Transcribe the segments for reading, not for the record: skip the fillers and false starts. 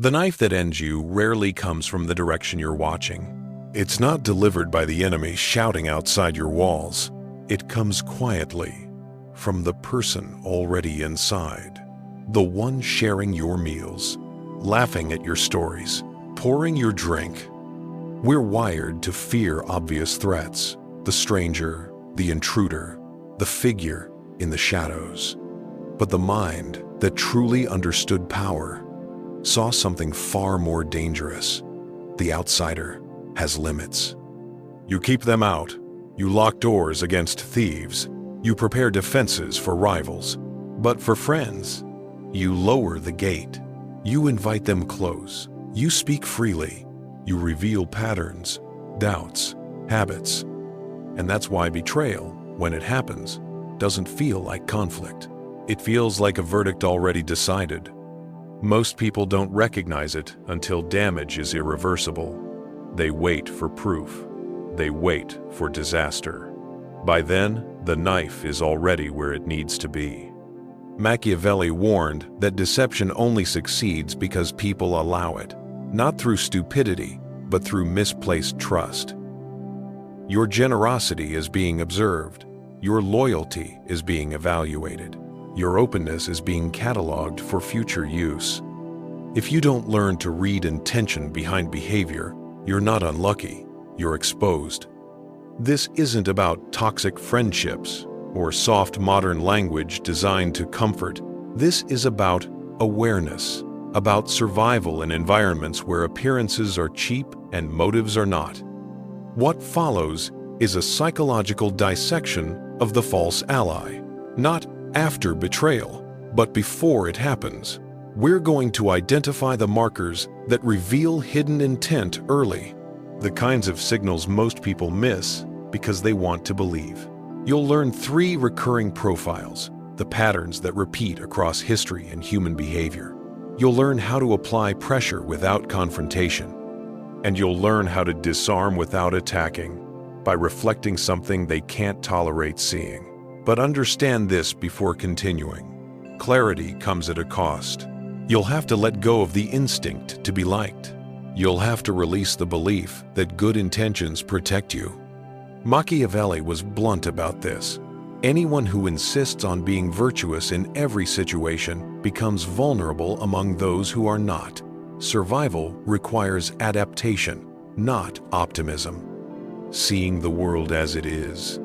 The knife that ends you rarely comes from the direction you're watching. It's not delivered by the enemy shouting outside your walls. It comes quietly from the person already inside, the one sharing your meals, laughing at your stories, pouring your drink. We're wired to fear obvious threats, the stranger, the intruder, the figure in the shadows. But the mind that truly understood power saw something far more dangerous. The outsider has limits. You keep them out. You lock doors against thieves. You prepare defenses for rivals. But for friends, you lower the gate. You invite them close. You speak freely. You reveal patterns, doubts, habits. And that's why betrayal, when it happens, doesn't feel like conflict. It feels like a verdict already decided. Most people don't recognize it until damage is irreversible. They wait for proof. They wait for disaster. By then, the knife is already where it needs to be. Machiavelli warned that deception only succeeds because people allow it, not through stupidity, but through misplaced trust. Your generosity is being observed. Your loyalty is being evaluated. Your openness is being cataloged for future use. If you don't learn to read intention behind behavior, you're not unlucky, you're exposed. This isn't about toxic friendships or soft modern language designed to comfort. This is about awareness, about survival in environments where appearances are cheap and motives are not. What follows is a psychological dissection of the false ally, not after betrayal, but before it happens. We're going to identify the markers that reveal hidden intent early, the kinds of signals most people miss because they want to believe. You'll learn 3 recurring profiles, the patterns that repeat across history and human behavior. You'll learn how to apply pressure without confrontation, and you'll learn how to disarm without attacking by reflecting something they can't tolerate seeing. But understand this before continuing. Clarity comes at a cost. You'll have to let go of the instinct to be liked. You'll have to release the belief that good intentions protect you. Machiavelli was blunt about this. Anyone who insists on being virtuous in every situation becomes vulnerable among those who are not. Survival requires adaptation, not optimism. Seeing the world as it is,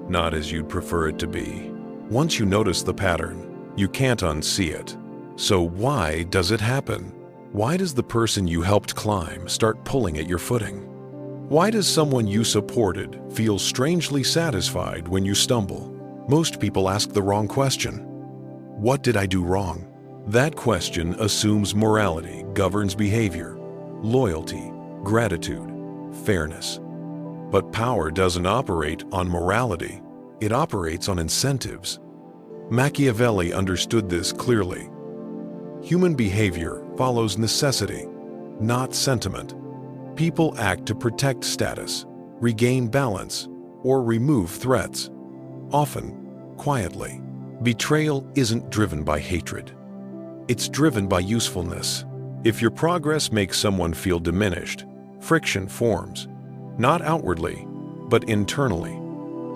not as you'd prefer it to be. Once you notice the pattern, you can't unsee it. So why does it happen? Why does the person you helped climb start pulling at your footing? Why does someone you supported feel strangely satisfied when you stumble? Most people ask the wrong question. What did I do wrong? That question assumes morality governs behavior, loyalty, gratitude, fairness. But power doesn't operate on morality, it operates on incentives. Machiavelli understood this clearly. Human behavior follows necessity, not sentiment. People act to protect status, regain balance, or remove threats, often quietly. Betrayal isn't driven by hatred. It's driven by usefulness. If your progress makes someone feel diminished, friction forms. Not outwardly, but internally.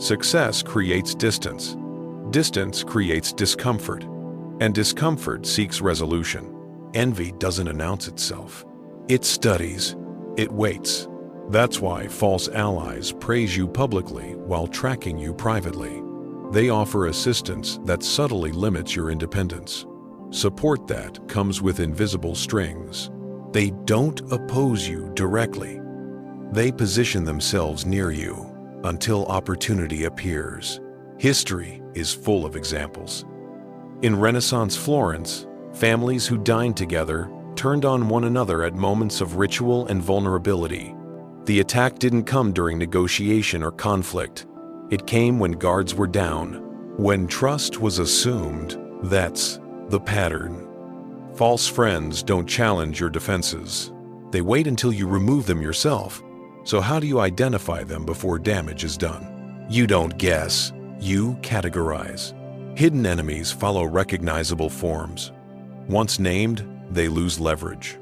Success creates distance. Distance creates discomfort. And discomfort seeks resolution. Envy doesn't announce itself. It studies. It waits. That's why false allies praise you publicly while tracking you privately. They offer assistance that subtly limits your independence. Support that comes with invisible strings. They don't oppose you directly. They position themselves near you until opportunity appears. History is full of examples. In Renaissance Florence, families who dined together turned on one another at moments of ritual and vulnerability. The attack didn't come during negotiation or conflict. It came when guards were down. When trust was assumed, that's the pattern. False friends don't challenge your defenses. They wait until you remove them yourself. So how do you identify them before damage is done? You don't guess, you categorize. Hidden enemies follow recognizable forms. Once named, they lose leverage.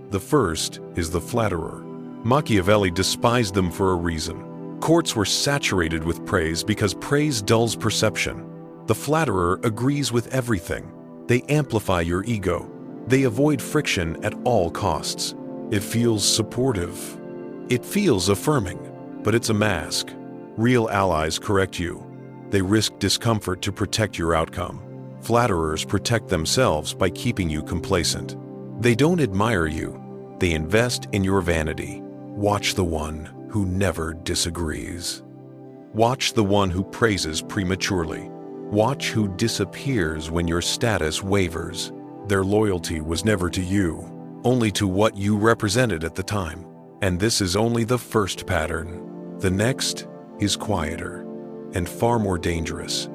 The first is the flatterer. Machiavelli despised them for a reason. Courts were saturated with praise because praise dulls perception. The flatterer agrees with everything. They amplify your ego. They avoid friction at all costs. It feels supportive. It feels affirming, but it's a mask. Real allies correct you. They risk discomfort to protect your outcome. Flatterers protect themselves by keeping you complacent. They don't admire you. They invest in your vanity. Watch the one who never disagrees. Watch the one who praises prematurely. Watch who disappears when your status wavers. Their loyalty was never to you, only to what you represented at the time. And this is only the first pattern. The next is quieter and far more dangerous.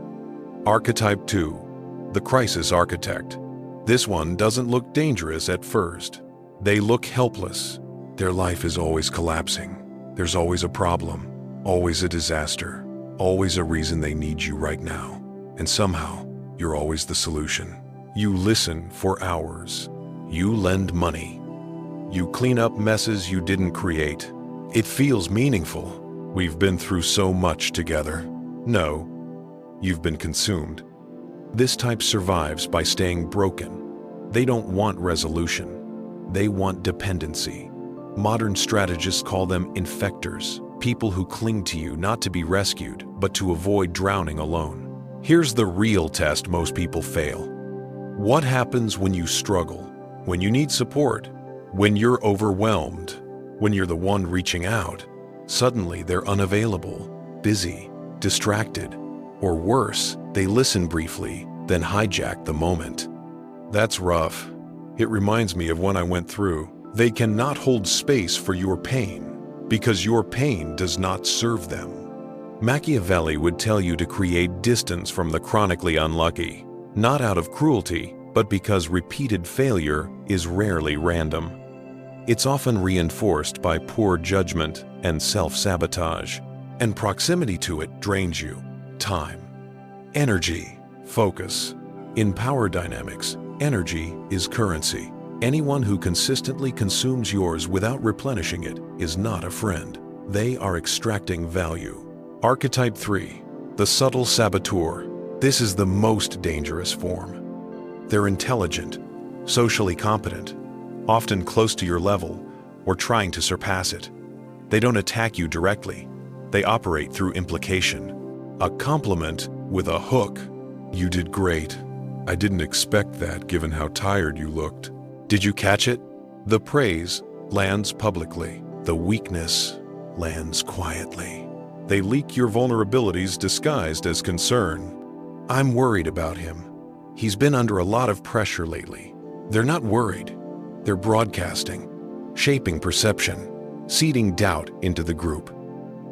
Archetype 2, the crisis architect. This one doesn't look dangerous at first. They look helpless. Their life is always collapsing. There's always a problem, always a disaster, always a reason they need you right now. And somehow, you're always the solution. You listen for hours. You lend money. You clean up messes you didn't create. It feels meaningful. We've been through so much together. No, you've been consumed. This type survives by staying broken. They don't want resolution. They want dependency. Modern strategists call them infectors, people who cling to you not to be rescued, but to avoid drowning alone. Here's the real test most people fail. What happens when you struggle, when you need support, when you're overwhelmed, when you're the one reaching out? Suddenly they're unavailable, busy, distracted, or worse, they listen briefly, then hijack the moment. That's rough. It reminds me of what I went through. They cannot hold space for your pain, because your pain does not serve them. Machiavelli would tell you to create distance from the chronically unlucky, not out of cruelty, but because repeated failure is rarely random. It's often reinforced by poor judgment and self-sabotage, and proximity to it drains you. Time, energy, focus. In power dynamics, energy is currency. Anyone who consistently consumes yours without replenishing it is not a friend. They are extracting value. Archetype 3, the subtle saboteur. This is the most dangerous form. They're intelligent, socially competent, often close to your level or trying to surpass it. They don't attack you directly. They operate through implication. A compliment with a hook. You did great. I didn't expect that given how tired you looked. Did you catch it? The praise lands publicly. The weakness lands quietly. They leak your vulnerabilities disguised as concern. I'm worried about him. He's been under a lot of pressure lately. They're not worried. They're broadcasting, shaping perception, seeding doubt into the group.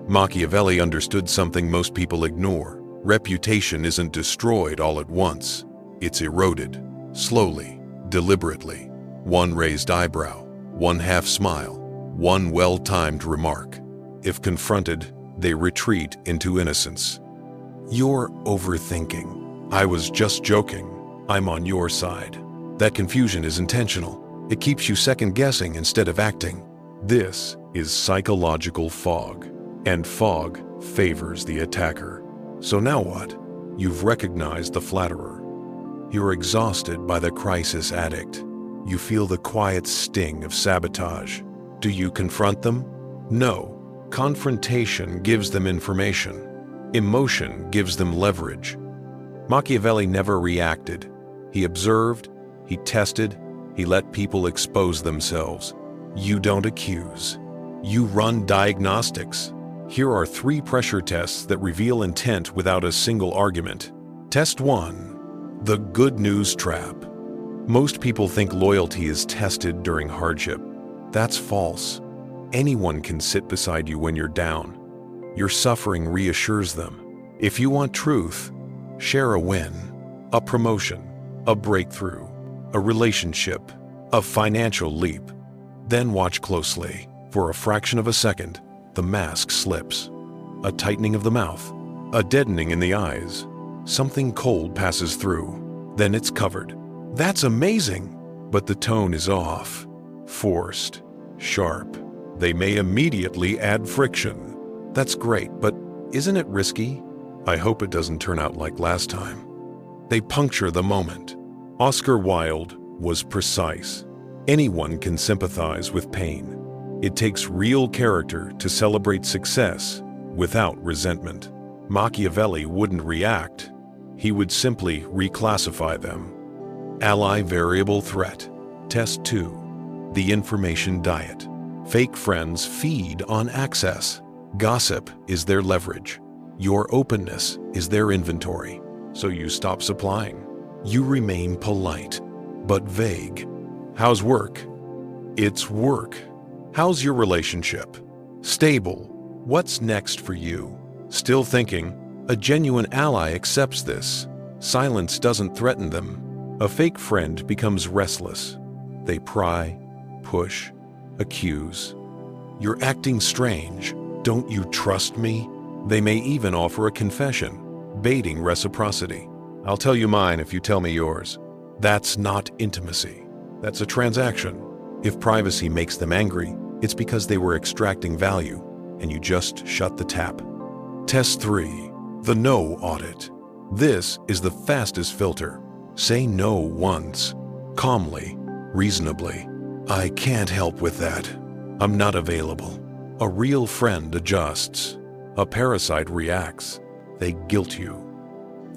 Machiavelli understood something most people ignore. Reputation isn't destroyed all at once. It's eroded, slowly, deliberately. One raised eyebrow, one half smile, one well-timed remark. If confronted, they retreat into innocence. You're overthinking. I was just joking. I'm on your side. That confusion is intentional. It keeps you second-guessing instead of acting. This is psychological fog, and fog favors the attacker. So now what? You've recognized the flatterer. You're exhausted by the crisis addict. You feel the quiet sting of sabotage. Do you confront them? No. Confrontation gives them information. Emotion gives them leverage. Machiavelli never reacted. He observed, he tested, he let people expose themselves. You don't accuse. You run diagnostics. Here are 3 pressure tests that reveal intent without a single argument. Test 1. The good news trap. Most people think loyalty is tested during hardship. That's false. Anyone can sit beside you when you're down. Your suffering reassures them. If you want truth, share a win, a promotion, a breakthrough, a relationship, a financial leap. Then watch closely. For a fraction of a second, the mask slips. A tightening of the mouth, a deadening in the eyes. Something cold passes through. Then it's covered. That's amazing, but the tone is off. forced, sharp. They may immediately add friction. That's great, but isn't it risky? I hope it doesn't turn out like last time. They puncture the moment. Oscar Wilde was precise. Anyone can sympathize with pain. It takes real character to celebrate success without resentment. Machiavelli wouldn't react. He would simply reclassify them. Ally variable threat. Test 2. The information diet. Fake friends feed on access. Gossip is their leverage. Your openness is their inventory. So you stop supplying. You remain polite, but vague. How's work? It's work. How's your relationship? Stable. What's next for you? Still thinking? A genuine ally accepts this. Silence doesn't threaten them. A fake friend becomes restless. They pry, push, accuse. You're acting strange. Don't you trust me? They may even offer a confession, baiting reciprocity. I'll tell you mine if you tell me yours. That's not intimacy. That's a transaction. If privacy makes them angry, it's because they were extracting value, and you just shut the tap. Test 3. The no audit. This is the fastest filter. Say no once, calmly, reasonably. I can't help with that. I'm not available. A real friend adjusts. A parasite reacts. They guilt you.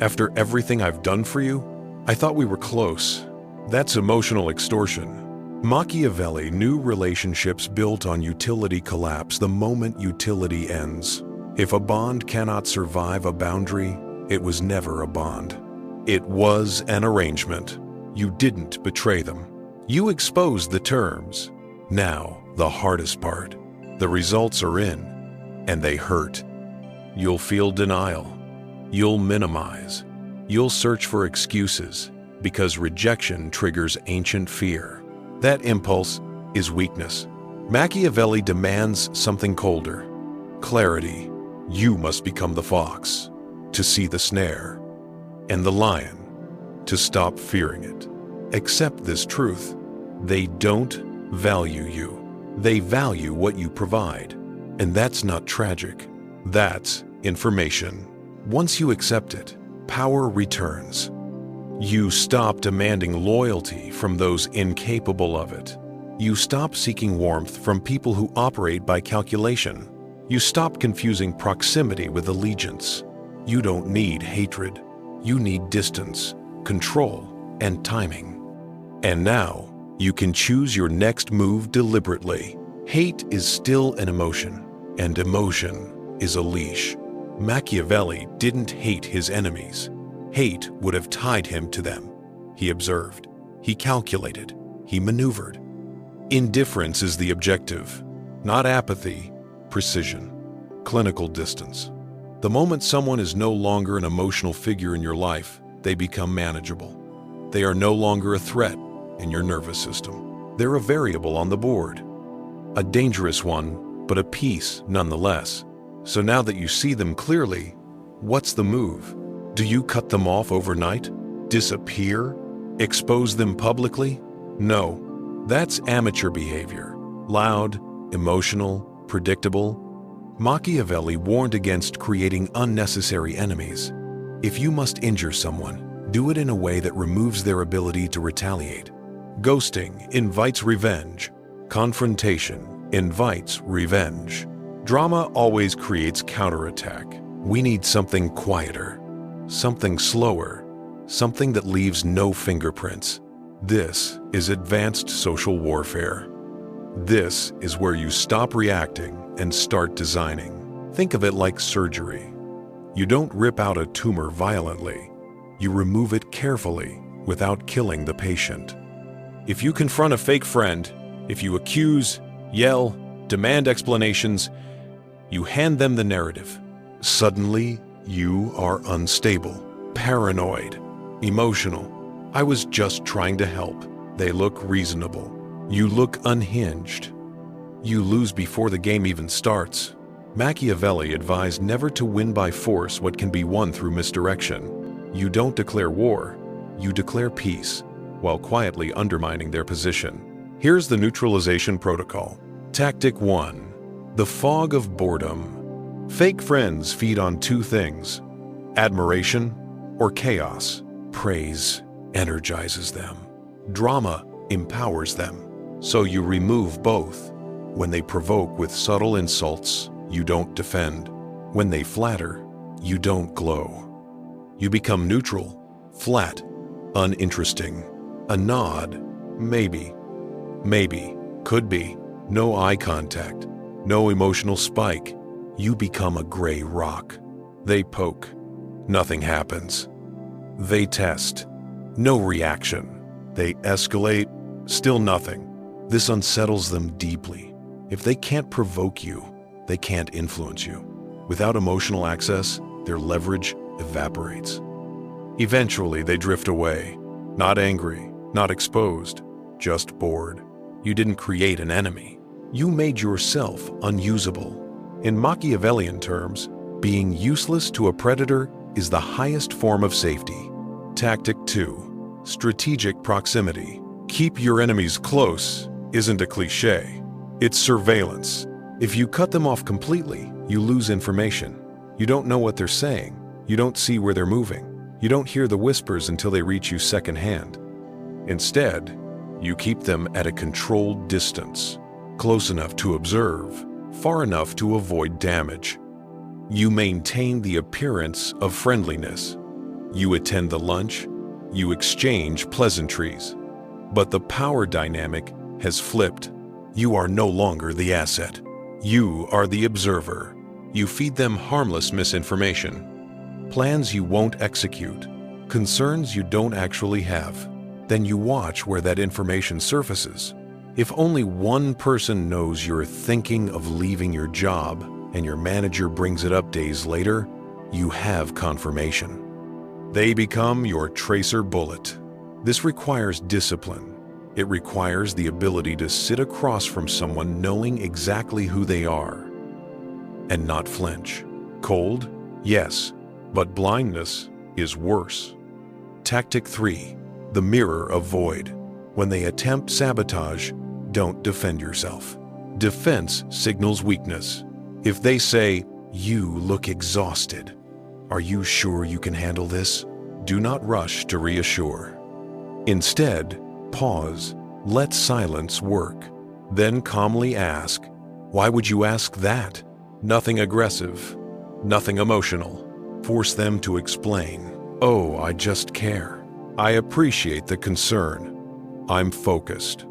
After everything I've done for you, I thought we were close. That's emotional extortion. Machiavelli knew relationships built on utility collapse the moment utility ends. If a bond cannot survive a boundary, it was never a bond. It was an arrangement. You didn't betray them. You exposed the terms. Now, the hardest part. The results are in, and they hurt. You'll feel denial. You'll minimize. You'll search for excuses because rejection triggers ancient fear. That impulse is weakness. Machiavelli demands something colder. Clarity. You must become the fox to see the snare, and the lion to stop fearing it. Accept this truth. They don't value you. They value what you provide. And that's not tragic. That's information. Once you accept it, power returns. You stop demanding loyalty from those incapable of it. You stop seeking warmth from people who operate by calculation. You stop confusing proximity with allegiance. You don't need hatred. You need distance, control, and timing. And now, you can choose your next move deliberately. Hate is still an emotion, and emotion is a leash. Machiavelli didn't hate his enemies. Hate would have tied him to them. He observed. He calculated. He maneuvered. Indifference is the objective, not apathy, precision, clinical distance. The moment someone is no longer an emotional figure in your life, they become manageable. They are no longer a threat in your nervous system. They're a variable on the board. A dangerous one, but a piece nonetheless. So now that you see them clearly, what's the move? Do you cut them off overnight? Disappear? Expose them publicly? No, that's amateur behavior. Loud, emotional, predictable. Machiavelli warned against creating unnecessary enemies. If you must injure someone, do it in a way that removes their ability to retaliate. Ghosting invites revenge. Confrontation invites revenge. Drama always creates counterattack. We need something quieter, something slower, something that leaves no fingerprints. This is advanced social warfare. This is where you stop reacting and start designing. Think of it like surgery. You don't rip out a tumor violently. You remove it carefully without killing the patient. If you confront a fake friend, if you accuse, yell, demand explanations, you hand them the narrative. Suddenly, you are unstable, paranoid, emotional. I was just trying to help. They look reasonable. You look unhinged. You lose before the game even starts. Machiavelli advised never to win by force what can be won through misdirection. You don't declare war, you declare peace, while quietly undermining their position. Here's the neutralization protocol. Tactic 1. The fog of boredom. Fake friends feed on two things: admiration or chaos. Praise energizes them. Drama empowers them. So you remove both. When they provoke with subtle insults, you don't defend. When they flatter, you don't glow. You become neutral, flat, uninteresting. A nod, maybe, could be. No eye contact, no emotional spike. You become a gray rock. They poke, nothing happens. They test, no reaction. They escalate, still nothing. This unsettles them deeply. If they can't provoke you, they can't influence you. Without emotional access, their leverage evaporates. Eventually, they drift away. Not angry, not exposed, just bored. You didn't create an enemy. You made yourself unusable. In Machiavellian terms, being useless to a predator is the highest form of safety. Tactic 2. Strategic proximity. Keep your enemies close isn't a cliché. It's surveillance. If you cut them off completely, you lose information. You don't know what they're saying. You don't see where they're moving. You don't hear the whispers until they reach you secondhand. Instead, you keep them at a controlled distance, close enough to observe, far enough to avoid damage. You maintain the appearance of friendliness. You attend the lunch. You exchange pleasantries. But the power dynamic has flipped. You are no longer the asset. You are the observer. You feed them harmless misinformation, plans you won't execute, concerns you don't actually have. Then you watch where that information surfaces. If only one person knows you're thinking of leaving your job and your manager brings it up days later, you have confirmation. They become your tracer bullet. This requires discipline. It requires the ability to sit across from someone knowing exactly who they are and not flinch. Cold? Yes, but blindness is worse. Tactic 3. The mirror of void. When they attempt sabotage, don't defend yourself. Defense signals weakness. If they say, "You look exhausted. Are you sure you can handle this?" Do not rush to reassure. Instead, pause, let silence work. Then calmly ask, "Why would you ask that?" Nothing aggressive, nothing emotional. Force them to explain. "Oh, I just care. I appreciate the concern. I'm focused."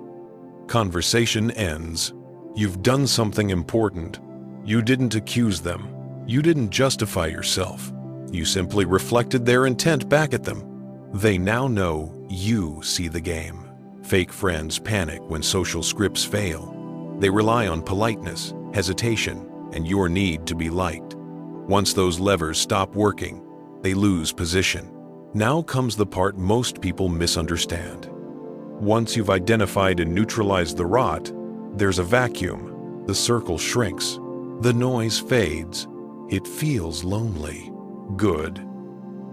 Conversation ends. You've done something important. You didn't accuse them. You didn't justify yourself. You simply reflected their intent back at them. They now know you see the game. Fake friends panic when social scripts fail. They rely on politeness, hesitation, and your need to be liked. Once those levers stop working, they lose position. Now comes the part most people misunderstand. Once you've identified and neutralized the rot, there's a vacuum. The circle shrinks. The noise fades. It feels lonely. Good.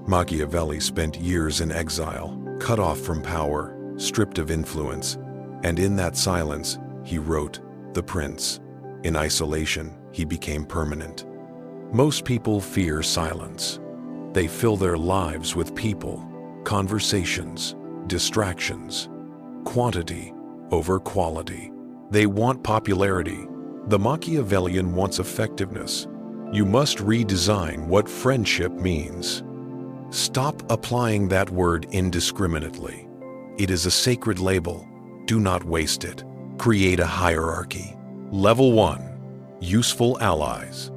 Machiavelli spent years in exile, cut off from power, stripped of influence, and in that silence, he wrote The Prince. In isolation, he became permanent. Most people fear silence. They fill their lives with people, conversations, distractions, quantity over quality. They want popularity. The Machiavellian wants effectiveness. You must redesign what friendship means. Stop applying that word indiscriminately. It is a sacred label. Do not waste it. Create a hierarchy. Level 1. Useful allies.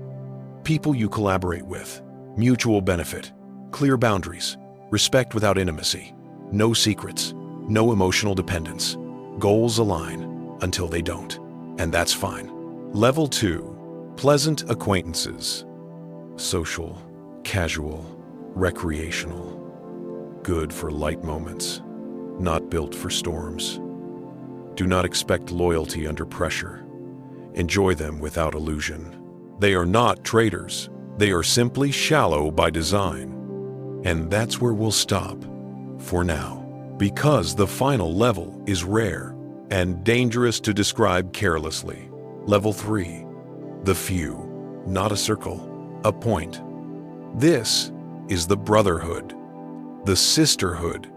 People you collaborate with. Mutual benefit. Clear boundaries. Respect without intimacy. No secrets. No emotional dependence. Goals align until they don't, and that's fine. Level 2. Pleasant acquaintances. Social, casual, recreational. Good for light moments, not built for storms. Do not expect loyalty under pressure. Enjoy them without illusion. They are not traitors. They are simply shallow by design. And that's where we'll stop, for now. Because the final level is rare, and dangerous to describe carelessly. Level 3. The few, not a circle, a point. This is the brotherhood, the sisterhood,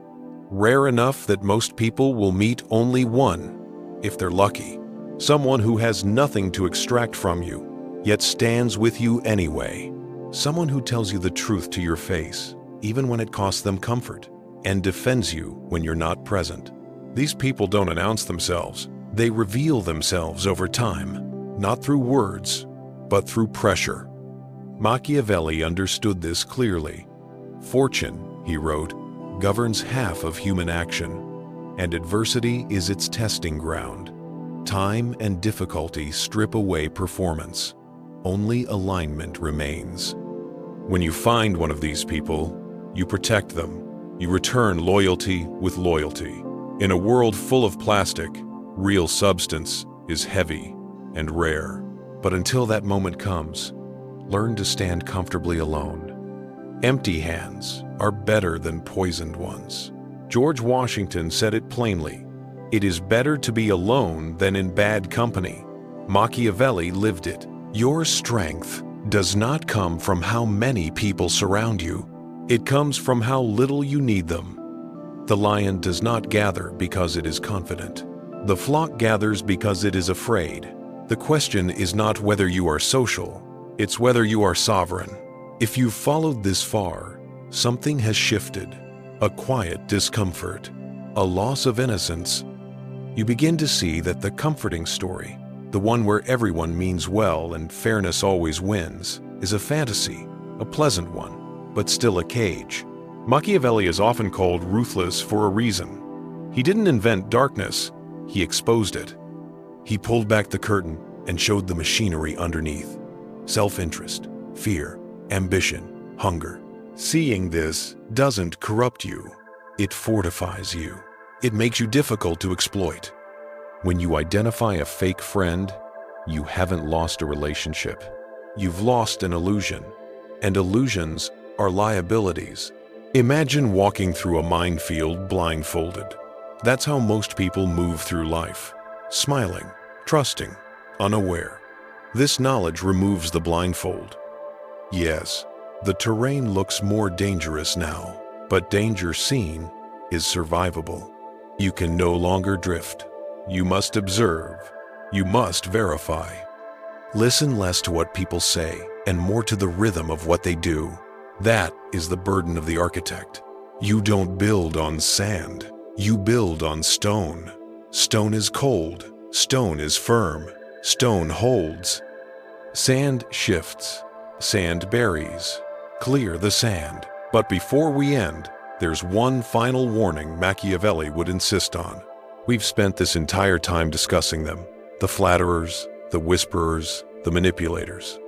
rare enough that most people will meet only one, if they're lucky. Someone who has nothing to extract from you, yet stands with you anyway. Someone who tells you the truth to your face, even when it costs them comfort, and defends you when you're not present. These people don't announce themselves. They reveal themselves over time, not through words, but through pressure. Machiavelli understood this clearly. Fortune, he wrote, governs half of human action, and adversity is its testing ground. Time and difficulty strip away performance. Only alignment remains. When you find one of these people, you protect them. You return loyalty with loyalty. In a world full of plastic, real substance is heavy and rare. But until that moment comes, learn to stand comfortably alone. Empty hands are better than poisoned ones. George Washington said it plainly. It is better to be alone than in bad company. Machiavelli lived it. Your strength does not come from how many people surround you. It comes from how little you need them. The lion does not gather because it is confident. The flock gathers because it is afraid. The question is not whether you are social, it's whether you are sovereign. If you've followed this far, something has shifted. A quiet discomfort, a loss of innocence. You begin to see that the comforting story, the one where everyone means well and fairness always wins, is a fantasy, a pleasant one, but still a cage. Machiavelli is often called ruthless for a reason. He didn't invent darkness, he exposed it. He pulled back the curtain and showed the machinery underneath. Self-interest, fear, ambition, hunger. Seeing this doesn't corrupt you. It fortifies you. It makes you difficult to exploit. When you identify a fake friend, you haven't lost a relationship. You've lost an illusion. And illusions are liabilities. Imagine walking through a minefield blindfolded. That's how most people move through life. Smiling, trusting, unaware. This knowledge removes the blindfold. Yes, the terrain looks more dangerous now, but danger seen is survivable. You can no longer drift. You must observe. You must verify. Listen less to what people say and more to the rhythm of what they do. That is the burden of the architect. You don't build on sand. You build on stone. Stone is cold. Stone is firm. Stone holds. Sand shifts. Sand buries. Clear the sand. But before we end, there's one final warning Machiavelli would insist on. We've spent this entire time discussing them. The flatterers, the whisperers, the manipulators.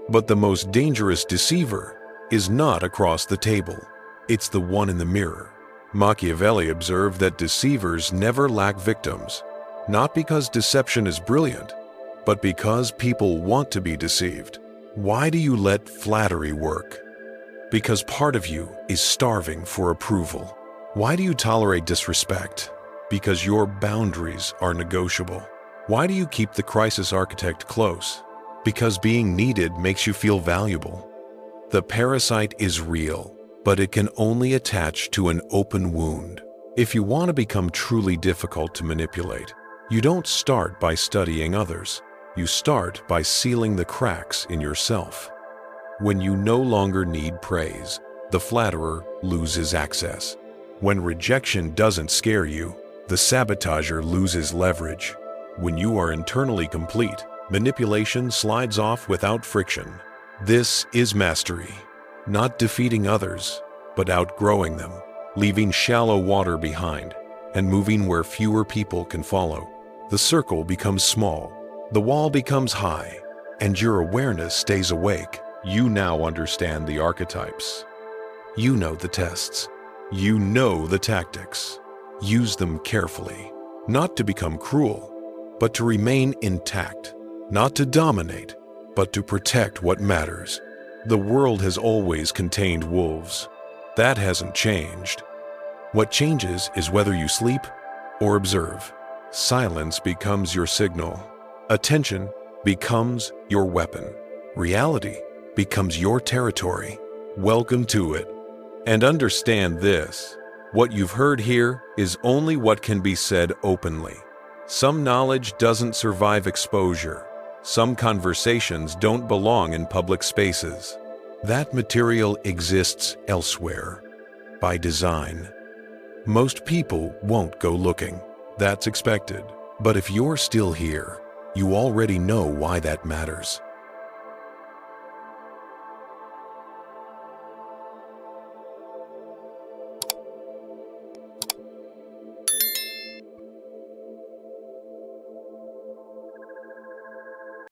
But the most dangerous deceiver is not across the table. It's the one in the mirror. Machiavelli observed that deceivers never lack victims, not because deception is brilliant, but because people want to be deceived. Why do you let flattery work? Because part of you is starving for approval. Why do you tolerate disrespect? Because your boundaries are negotiable. Why do you keep the crisis architect close? Because being needed makes you feel valuable. The parasite is real, but it can only attach to an open wound. If you want to become truly difficult to manipulate, you don't start by studying others. You start by sealing the cracks in yourself. When you no longer need praise, the flatterer loses access. When rejection doesn't scare you, the sabotager loses leverage. When you are internally complete, manipulation slides off without friction. This is mastery. Not defeating others, but outgrowing them, leaving shallow water behind, and moving where fewer people can follow. The circle becomes small, the wall becomes high, and your awareness stays awake. You now understand the archetypes. You know the tests. You know the tactics. Use them carefully, not to become cruel, but to remain intact, not to dominate, but to protect what matters. The world has always contained wolves. That hasn't changed. What changes is whether you sleep or observe. Silence becomes your signal. Attention becomes your weapon. Reality becomes your territory. Welcome to it. And understand this: what you've heard here is only what can be said openly. Some knowledge doesn't survive exposure. Some conversations don't belong in public spaces. That material exists elsewhere, by design. Most people won't go looking. That's expected. But if you're still here, you already know why that matters.